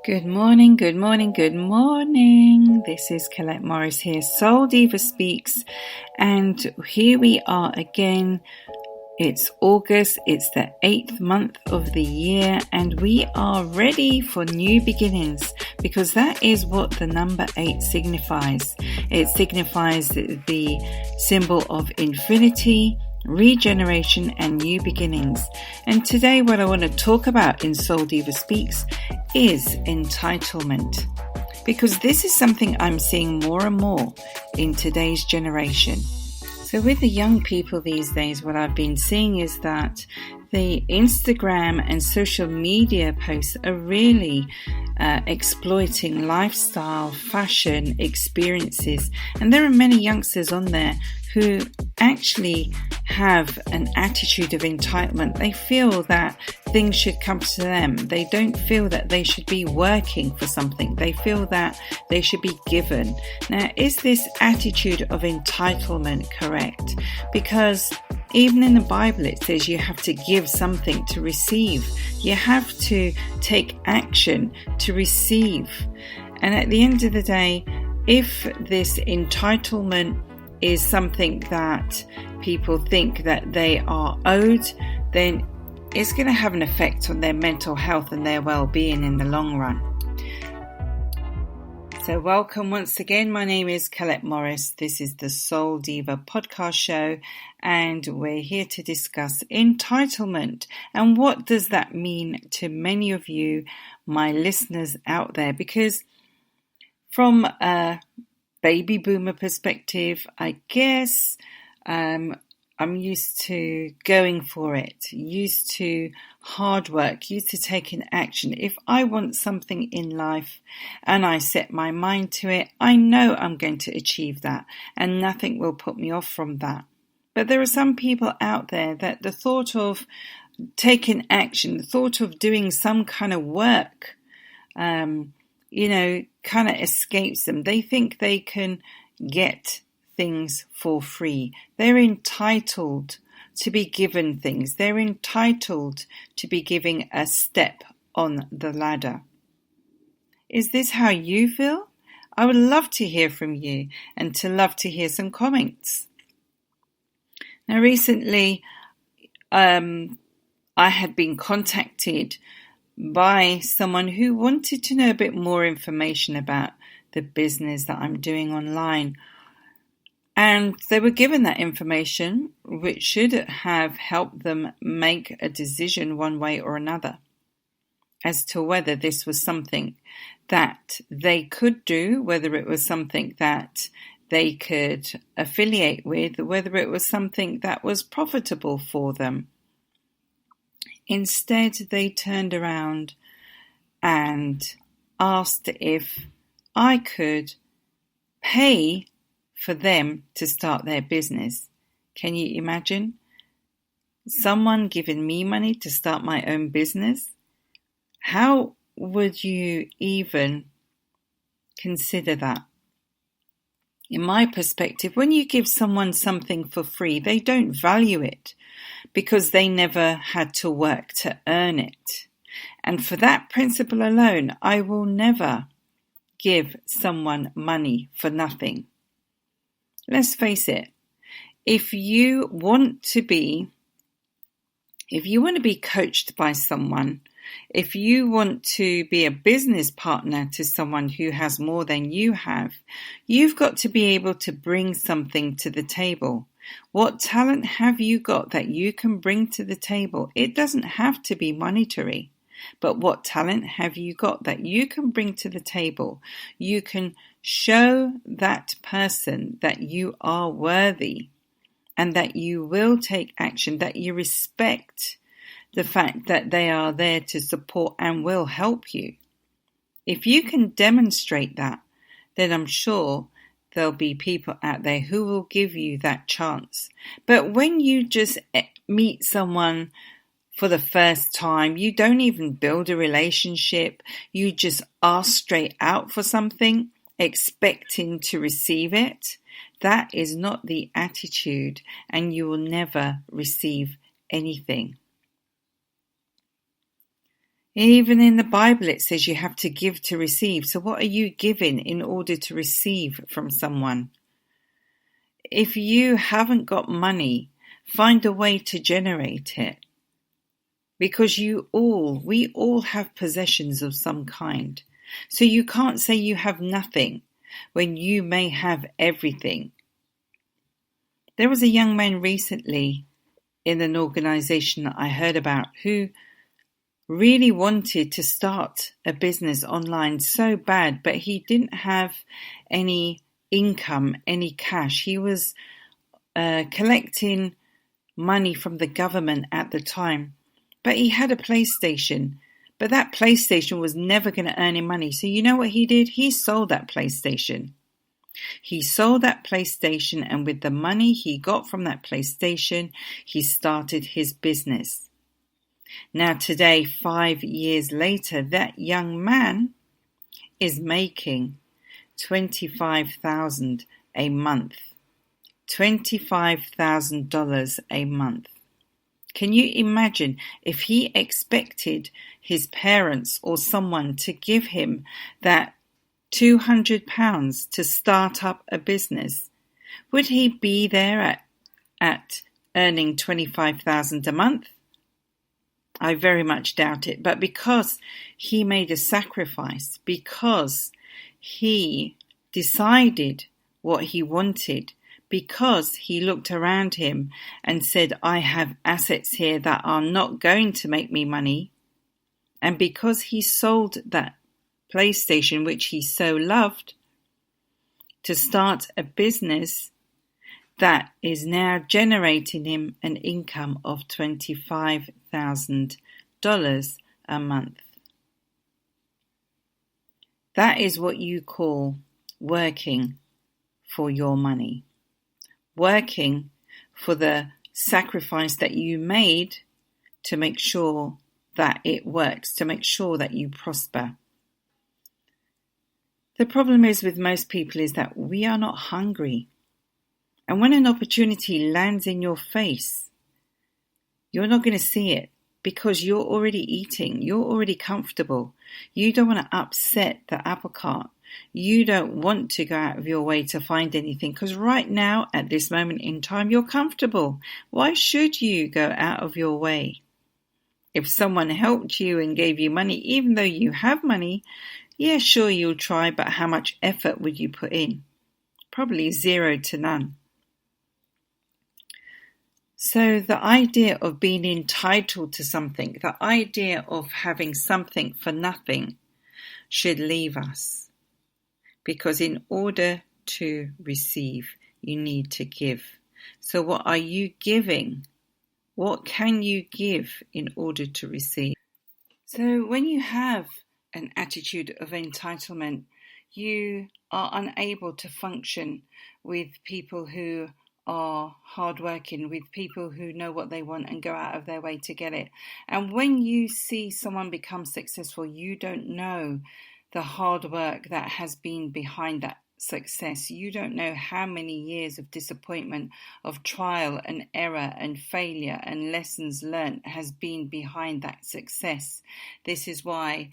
Good morning, good morning, good morning. This is Colette Morris here, Soul Diva Speaks, and here we are again. It's August, it's the 8th month of the year, and we are ready for new beginnings because that is what the number 8 signifies. It signifies the symbol of infinity, regeneration and new beginnings. And today what I want to talk about in Soul Diva Speaks is entitlement, because this is something I'm seeing more and more in today's generation. So with the young people these days, what I've been seeing is that the Instagram and social media posts are really exploiting lifestyle, fashion, experiences. And there are many youngsters on there who actually have an attitude of entitlement. They feel that things should come to them. They don't feel that they should be working for something. They feel that they should be given. Now, is this attitude of entitlement correct? Because even in the Bible, it says you have to give something to receive. You have to take action to receive. And at the end of the day, if this entitlement is something that people think that they are owed, then it's going to have an effect on their mental health and their well-being in the long run. So welcome once again. My name is Colette Morris. This is the Soul Diva podcast show, and we're here to discuss entitlement. And what does that mean to many of you, my listeners out there? Because from a baby boomer perspective, I guess I'm used to going for it, used to hard work, used to taking action. If I want something in life and I set my mind to it, I know I'm going to achieve that and nothing will put me off from that. But there are some people out there that the thought of taking action, the thought of doing some kind of work, kind of escapes them. They think they can get things for free. They're entitled to be given things. They're entitled to be given a step on the ladder. Is this how you feel? I would love to hear from you and to love to hear some comments. Now, recently, I had been contacted by someone who wanted to know a bit more information about the business that I'm doing online. And they were given that information, which should have helped them make a decision one way or another as to whether this was something that they could do, whether it was something that they could affiliate with, whether it was something that was profitable for them. Instead, they turned around and asked if I could pay for them to start their business. Can you imagine? Someone giving me money to start my own business? How would you even consider that? In my perspective, when you give someone something for free, they don't value it because they never had to work to earn it. And for that principle alone, I will never give someone money for nothing. Let's face it, if you want to be coached by someone, if you want to be a business partner to someone who has more than you have, you've got to be able to bring something to the table. What talent have you got that you can bring to the table? It doesn't have to be monetary, but what talent have you got that you can bring to the table? You can show that person that you are worthy and that you will take action, that you respect the fact that they are there to support and will help you. If you can demonstrate that, then I'm sure there'll be people out there who will give you that chance. But when you just meet someone for the first time, you don't even build a relationship, you just ask straight out for something, expecting to receive it, that is not the attitude, and you will never receive anything. Even in the Bible it says you have to give to receive. So what are you giving in order to receive from someone? If you haven't got money, find a way to generate it. Because we all have possessions of some kind. So you can't say you have nothing when you may have everything. There was a young man recently in an organization that I heard about who really wanted to start a business online so bad, but he didn't have any income, any cash. He was collecting money from the government at the time, but he had a PlayStation, but that PlayStation was never going to earn him money. So you know what he did? He sold that PlayStation. He sold that PlayStation, and with the money he got from that PlayStation, he started his business. Now today, 5 years later, that young man is making $25,000 a month. $25,000 a month. Can you imagine if he expected his parents or someone to give him that £200 to start up a business? Would he be there at earning $25,000 a month? I very much doubt it. But because he made a sacrifice, because he decided what he wanted, because he looked around him and said, I have assets here that are not going to make me money, and because he sold that PlayStation, which he so loved, to start a business that is now generating him an income of $25,000 a month. That is what you call working for your money. Working for the sacrifice that you made to make sure that it works, to make sure that you prosper. The problem is with most people is that we are not hungry. And when an opportunity lands in your face, you're not going to see it because you're already eating, you're already comfortable. You don't want to upset the apple cart. You don't want to go out of your way to find anything because right now, at this moment in time, you're comfortable. Why should you go out of your way? If someone helped you and gave you money, even though you have money, yeah, sure, you'll try, but how much effort would you put in? Probably 0 to none. So the idea of being entitled to something, the idea of having something for nothing should leave us. Because in order to receive, you need to give. So what are you giving? What can you give in order to receive? So when you have an attitude of entitlement, you are unable to function with people who are hardworking, with people who know what they want and go out of their way to get it. And when you see someone become successful, you don't know the hard work that has been behind that success. You don't know how many years of disappointment, of trial and error and failure and lessons learned has been behind that success. This is why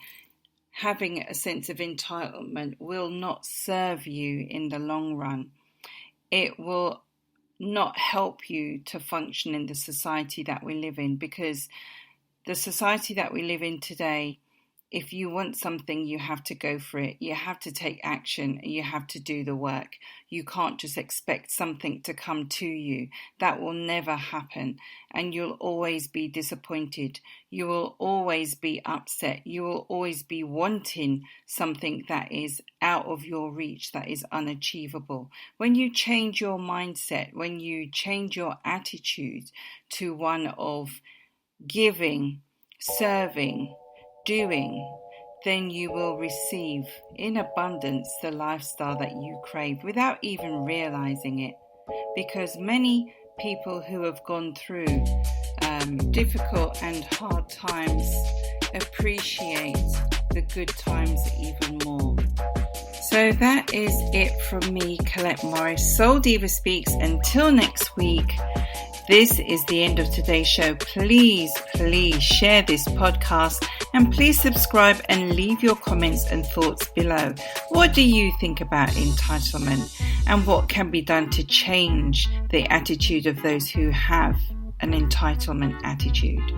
having a sense of entitlement will not serve you in the long run. It will not help you to function in the society that we live in, because the society that we live in today, if you want something, you have to go for it. You have to take action. You have to do the work. You can't just expect something to come to you. That will never happen. And you'll always be disappointed. You will always be upset. You will always be wanting something that is out of your reach, that is unachievable. When you change your mindset, when you change your attitude to one of giving, serving, doing, then you will receive in abundance the lifestyle that you crave without even realizing it. Because many people who have gone through difficult and hard times appreciate the good times even more. So that is it from me, Colette Morris, Soul Diva Speaks. Until next week, This is the end of today's show. Please share this podcast and please subscribe and leave your comments and thoughts below. What do you think about entitlement and what can be done to change the attitude of those who have an entitlement attitude?